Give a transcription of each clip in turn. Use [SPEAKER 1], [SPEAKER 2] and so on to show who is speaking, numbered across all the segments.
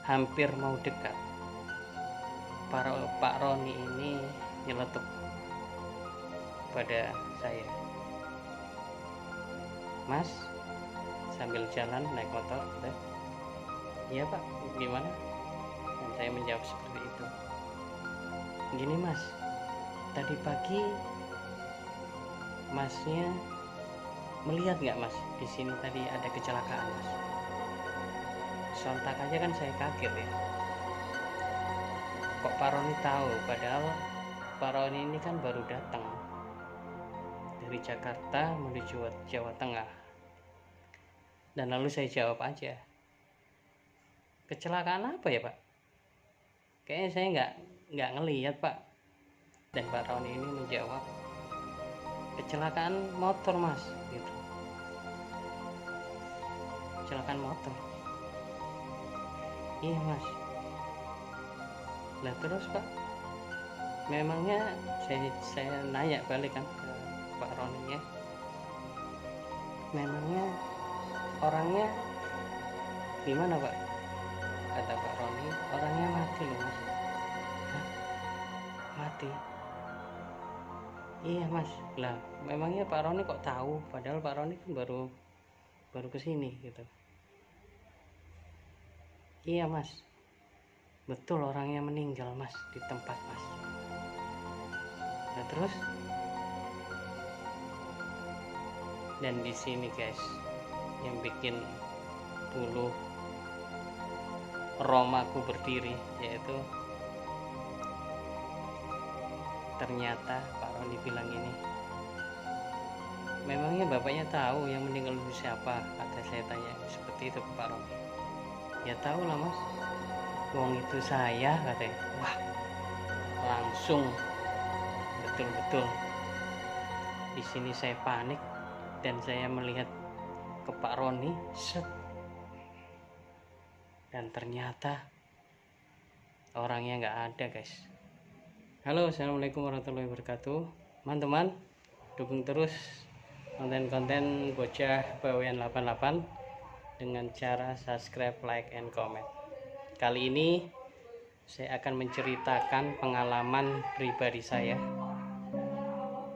[SPEAKER 1] hampir mau dekat, Pak Roni ini nyeletuk pada saya, "Mas," sambil jalan naik motor gitu. "Iya Pak, gimana?" Dan saya menjawab seperti itu. "Gini Mas, tadi pagi Masnya melihat nggak Mas, di sini tadi ada kecelakaan Mas?" Sontak aja kan saya kaget ya. Kok Pak Roni tahu? Padahal Pak Roni ini kan baru datang dari Jakarta menuju Jawa Tengah. Dan lalu saya jawab aja, "Kecelakaan apa ya Pak? Kayaknya saya nggak ngelihat Pak." Dan Pak Roni ini menjawab, "Kecelakaan motor Mas," gitu. "Kecelakaan motor." "Iya Mas." "Lah terus Pak, memangnya," saya nanya balik kan ke Pak Roni ya, "memangnya orangnya gimana Pak?" Kata Pak Roni, "Orangnya mati loh Mas." "Hah? Mati?" "Iya Mas." "Lah memangnya Pak Roni kok tahu? Padahal Pak Roni kan baru kesini gitu." "Iya Mas, betul orangnya meninggal Mas di tempat Mas." Nah terus, dan di sini guys yang bikin bulu romaku berdiri, yaitu ternyata Pak Roni bilang ini, "Memangnya bapaknya tahu yang meninggal itu siapa?" Kata saya tanya seperti itu ke Pak Roni. "Ya tahu lah Mas, wong itu saya," katanya. Wah, langsung betul-betul di sini saya panik dan saya melihat ke Pak Roni, set, dan ternyata orangnya nggak ada guys. Halo, assalamualaikum warahmatullahi wabarakatuh, teman-teman. Dukung terus konten-konten bocah bawean 88 dengan cara subscribe, like, and comment. Kali ini saya akan menceritakan pengalaman pribadi saya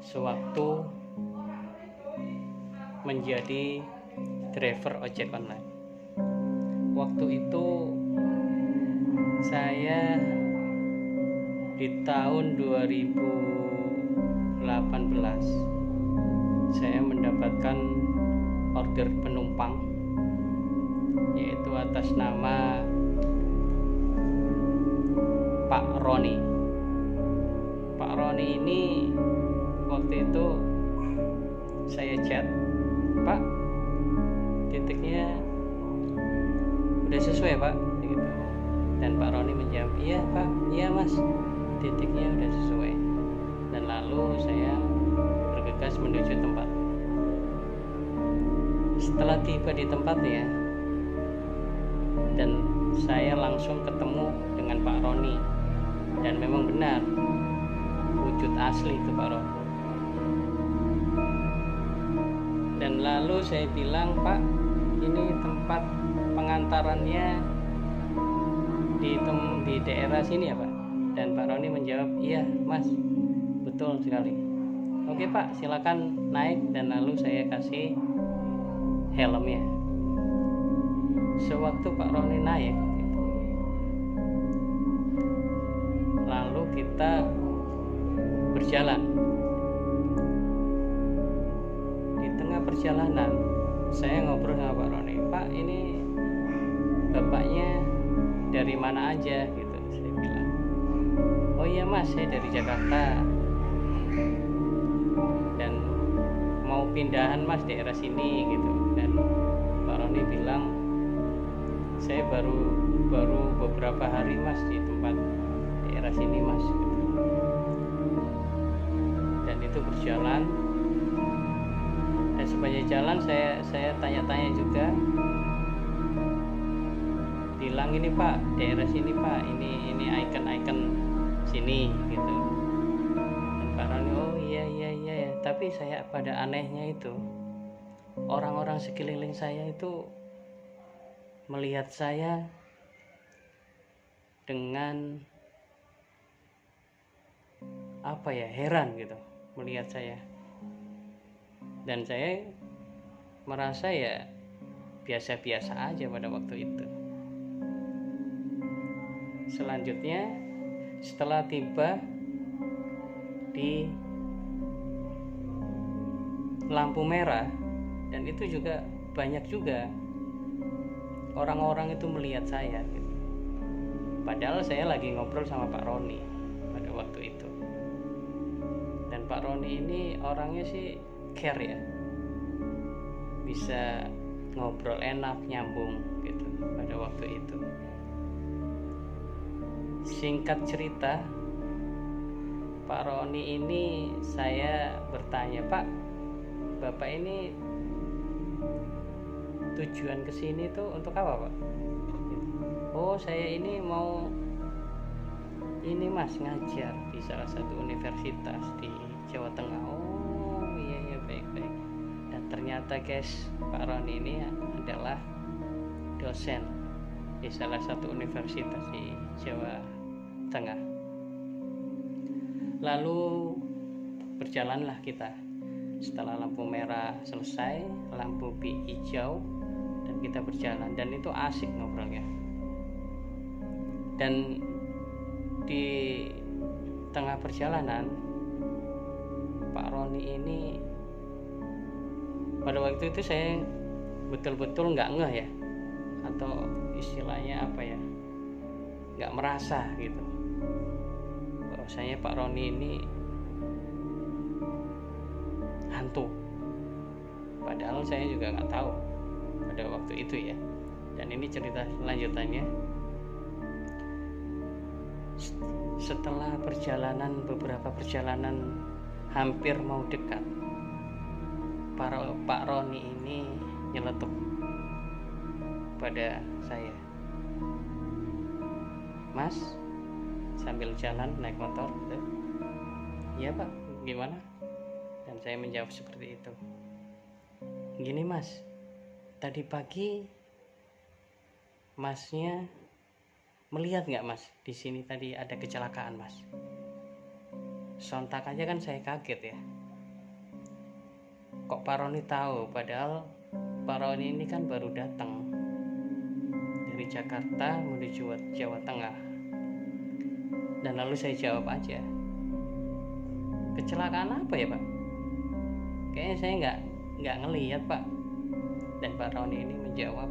[SPEAKER 1] sewaktu menjadi driver ojek online. Waktu itu saya di tahun 2018 saya mendapatkan order penumpang, yaitu atas nama Pak Roni. Pak Roni ini waktu itu saya chat, "Pak, titiknya udah sesuai Pak?" gitu. Dan Pak Roni menjawab, "Iya Pak, iya Mas, titiknya udah sesuai." Dan lalu saya bergegas menuju tempat. Setelah tiba di tempatnya, dan saya langsung ketemu dengan Pak Roni, dan memang benar wujud asli itu Pak Roni. Dan lalu saya bilang, "Pak, ini tempat pengantarannya di daerah sini ya Pak?" Dan Pak Roni menjawab, "Iya Mas, betul sekali." "Oke Pak, silakan naik." Dan lalu saya kasih helmnya. Sewaktu Pak Roni naik, lalu kita berjalan. Di tengah perjalanan saya ngobrol sama Pak Roni, "Pak, ini bapaknya dari mana aja?" gitu. Saya bilang, "Oh iya Mas, saya dari Jakarta dan mau pindahan Mas daerah sini," gitu. Dan Pak Roni bilang, "Saya baru beberapa hari Mas di tempat daerah sini Mas," gitu. Dan itu berjalan, dan sepanjang jalan saya tanya-tanya juga, bilang, "Ini Pak, daerah sini Pak, ini icon sini," gitu. Dan Pak Roni, "Oh iya ya." Tapi saya pada anehnya itu, orang-orang sekeliling saya itu melihat saya dengan heran gitu melihat saya, dan saya merasa ya biasa-biasa aja pada waktu itu. Selanjutnya setelah tiba di lampu merah, dan itu juga banyak juga orang-orang itu melihat saya gitu. Padahal saya lagi ngobrol sama Pak Roni pada waktu itu. Dan Pak Roni ini orangnya sih care ya, bisa ngobrol enak, nyambung gitu pada waktu itu. Singkat cerita, Pak Roni ini, saya bertanya, Pak, Bapak ini tujuan kesini tuh untuk apa, Pak? Oh, saya ini mau ini Mas, ngajar di salah satu universitas di Jawa Tengah. Oh iya baik. Dan ternyata guys, Pak Roni ini adalah dosen di salah satu universitas di Jawa Tengah. Lalu berjalanlah kita. Setelah lampu merah selesai, lampu hijau, dan kita berjalan, dan itu asik ngobrolnya. Dan di tengah perjalanan, Pak Roni ini pada waktu itu saya betul-betul nggak ngeh ya, atau istilahnya nggak merasa gitu bahwasanya Pak Roni ini hantu. Padahal saya juga nggak tahu pada waktu itu ya. Dan ini cerita lanjutannya. Setelah beberapa perjalanan hampir mau dekat, Pak Roni ini nyeletuk pada saya, Mas, sambil jalan naik motor gitu. Iya Pak, gimana? Dan saya menjawab seperti itu. Gini Mas, tadi pagi Masnya melihat nggak Mas, di sini tadi ada kecelakaan Mas. Sontak aja kan saya kaget ya. Kok Pak Roni tahu? Padahal Pak Roni ini kan baru datang dari Jakarta menuju Jawa Tengah. Dan lalu saya jawab aja, kecelakaan apa ya Pak? Kayaknya saya nggak ngelihat Pak. Dan Pak Roni ini menjawab,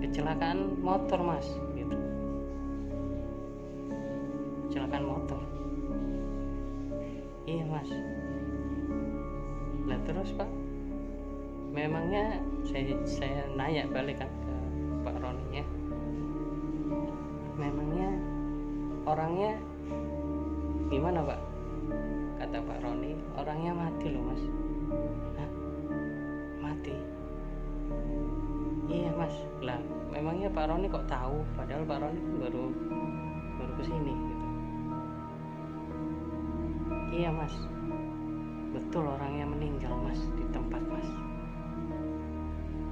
[SPEAKER 1] kecelakaan motor Mas gitu. Kecelakaan motor. Iya Mas. Nah terus Pak, memangnya saya nanya balik kan ke Pak Roninya, memangnya orangnya gimana Pak? Kata Pak Roni, orangnya mati loh Mas. Hah? Mati? Iya Mas. Lah memangnya Pak Roni kok tahu? Padahal Pak Roni baru kesini gitu. Iya Mas, betul orangnya meninggal Mas di tempat Mas.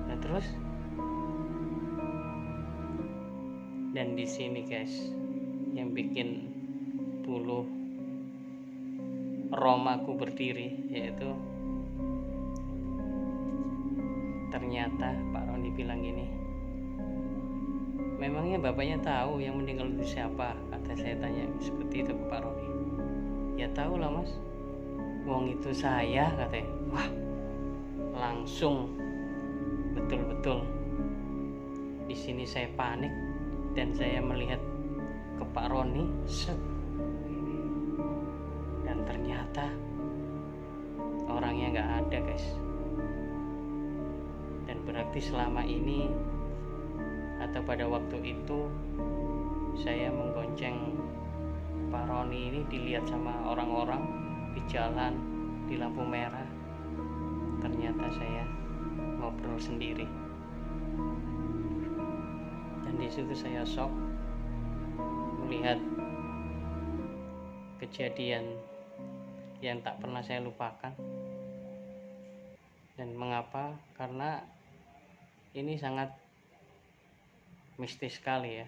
[SPEAKER 1] Nah terus, dan di sini guys yang bikin bulu romaku berdiri, yaitu ternyata Pak Roni bilang gini, memangnya bapaknya tahu yang meninggal itu siapa? Kata saya tanya seperti itu ke Pak Roni. Ya tahu lah Mas, wong itu saya, katanya. Wah, langsung betul-betul di sini saya panik, dan saya melihat ke Pak Roni, dan ternyata orangnya nggak ada guys. Dan berarti selama ini atau pada waktu itu saya menggonceng Pak Roni ini dilihat sama orang-orang di jalan, di lampu merah. Ternyata saya ngobrol sendiri. Dan di situ saya shock melihat kejadian yang tak pernah saya lupakan. Dan mengapa? Karena ini sangat mistis sekali ya.